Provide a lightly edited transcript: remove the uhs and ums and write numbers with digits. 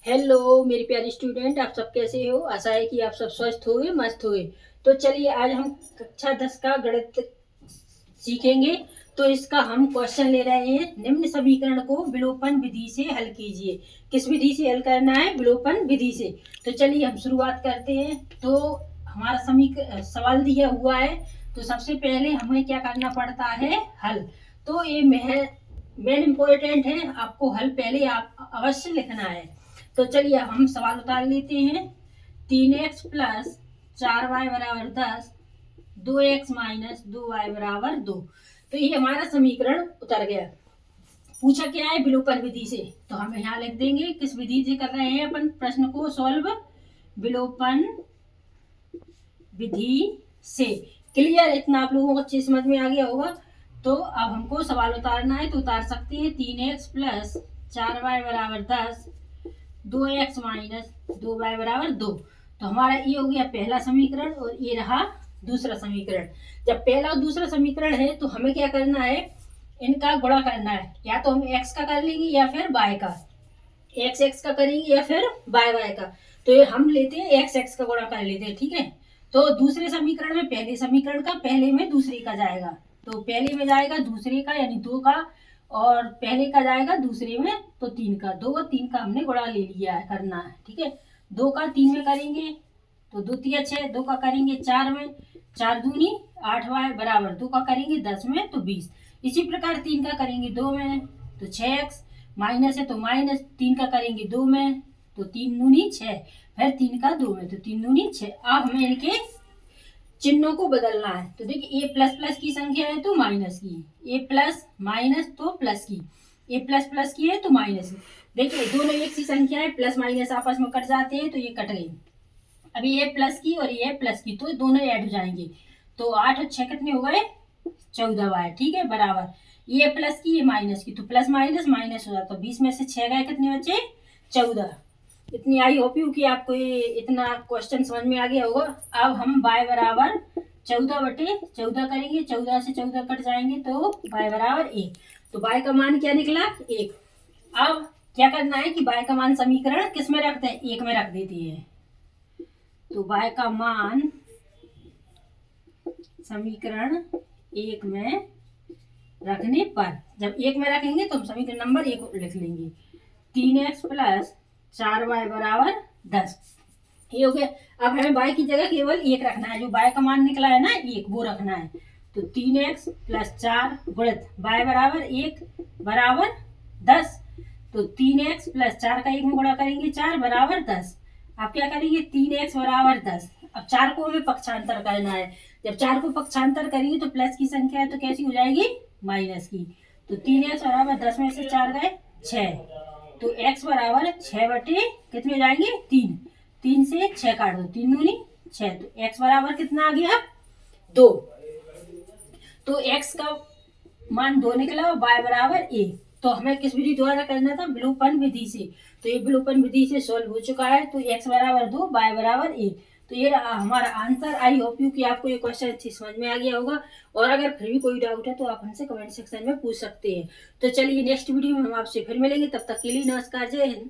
Hello मेरे प्यारे student, आप सब कैसे हो। आशा है कि आप सब स्वस्थ हुए, मस्त हुए। तो चलिए आज हम कक्षा 10 का गणित सीखेंगे। तो इसका हम क्वेश्चन ले रहे हैं। निम्न समीकरण को विलोपन विधि से हल कीजिए। किस विधि से हल करना है? विलोपन विधि से। तो चलिए हम शुरुआत करते हैं। तो हमारा सवाल दिया हुआ है। तो सबसे पहले हमें क्या करना पड़ता है? हल। तो ये मेन इम्पोर्टेंट है, आपको हल पहले आप अवश्य लिखना है। तो चलिए हम सवाल उतार लेते हैं। 3x प्लस 4y बराबर 10, 2x माइनस 2y बराबर 2। तो ये हमारा समीकरण उतर गया। पूछा क्या है? विलोपन विधि से। तो हम यहाँ लिख देंगे किस विधि से कर रहे हैं अपन प्रश्न को सॉल्व। विलोपन विधि से। क्लियर? इतना आप लोगों को अच्छे समझ में आ गया होगा। तो अब हमको सवाल उतारना है, तो उतार सकते हैं। 3x प्लस 4y बराबर 10, 2x माइनस 2y बराबर 2। तो हमारा ये हो गया पहला समीकरण और ये रहा दूसरा समीकरण। जब पहला और दूसरा समीकरण है तो हमें क्या करना है? इनका गुणा करना है। या तो हम x का कर लेंगे या फिर y का। x का करेंगे या फिर y का। तो ये हम लेते हैं x का गुणा कर लेते हैं, ठीक है। तो दूसरे समीकरण में पहले समीकरण का, पहले में दूसरे का जाएगा। तो पहले में जाएगा दूसरे का यानी 2 का, और पहले का जाएगा दूसरे में तो 3 का। 2 और 3 का हमने गुणा ले लिया है, करना है, ठीक है। 2 का 3 में करेंगे तो 2 तिया 6, 2 का करेंगे 4 में, 4 दूनी 8y बराबर 2 का करेंगे 10 में तो 20। इसी प्रकार 3 का करेंगे 2 में तो 6x, माइनस है तो माइनस 3 का करेंगे 2 में तो 3 दूनी 6, फिर 3 का 2 में तो 3 दूनी 6। अब हमें इनके चिन्हों को बदलना है। तो देखिए ए प्लस प्लस की संख्या है तो माइनस की, ए प्लस माइनस तो प्लस की, ए प्लस प्लस की है तो माइनस की। देखिए दोनों एक सी संख्या है, प्लस माइनस आपस में कट जाते हैं तो ये कट गई। अभी ये प्लस की और ये प्लस की तो दोनों ऐड हो जाएंगे। तो 8 और 6 कितने हो गए? 14y, ठीक है, बराबर। ये प्लस की ये माइनस की तो प्लस माइनस माइनस हो जाता। तो 20 में से 6 गए, कितने बचे? 14। इतनी आई होप यू कि आपको ये इतना क्वेश्चन समझ में आ गया होगा। अब हम y बराबर 14/14 करेंगे। 14 से 14 कट जाएंगे तो y बराबर 1। तो y का मान क्या निकला? 1। अब क्या करना है कि y का मान समीकरण किस में रखते हैं? 1 में रख देते हैं। तो y का मान समीकरण 1 में रखने पर, जब 1 में रखेंगे तो हम समीकरण नंबर 1 लिख लेंगे। 3x प्लस 4y बराबर 10। ये हो गया। अब हमें y की जगह केवल 1 रखना है। जो y का मान निकला है ना 1, वो रखना है। तो 3x प्लस 4 गुणित y बराबर 1 बराबर 10। तो 3x प्लस 4 का 1 में गुणा करेंगे 4 बराबर 10। आप क्या करेंगे? 3x बराबर 10। अब 4 को हमें पक्षांतर करना है। जब 4 को पक्षांतर करेंगे तो प्लस की संख्या है तो कैसी हो जाएगी? माइनस की। तो 3x बराबर 10 में से 4 गए 6। तो x बराबर 6/, कितने हो जाएंगे? 3। 3 से 6 काट दो, 3 दूनी 6। तो x बराबर कितना आ गया? 2। तो x का मान 2 निकला और y बराबर 1। तो हमें किस विधि द्वारा करना था? विलोपन विधि से। तो ये विलोपन विधि से सॉल्व हो चुका है। तो x बराबर 2, y बराबर 1। तो ये रहा हमारा आंसर। आई होप यू कि आपको ये क्वेश्चन अच्छी समझ में आ गया होगा। और अगर फिर भी कोई डाउट है तो आप हमसे कमेंट सेक्शन में पूछ सकते हैं। तो चलिए नेक्स्ट वीडियो में हम आपसे फिर मिलेंगे। तब तक के लिए नमस्कार, जय हिंद।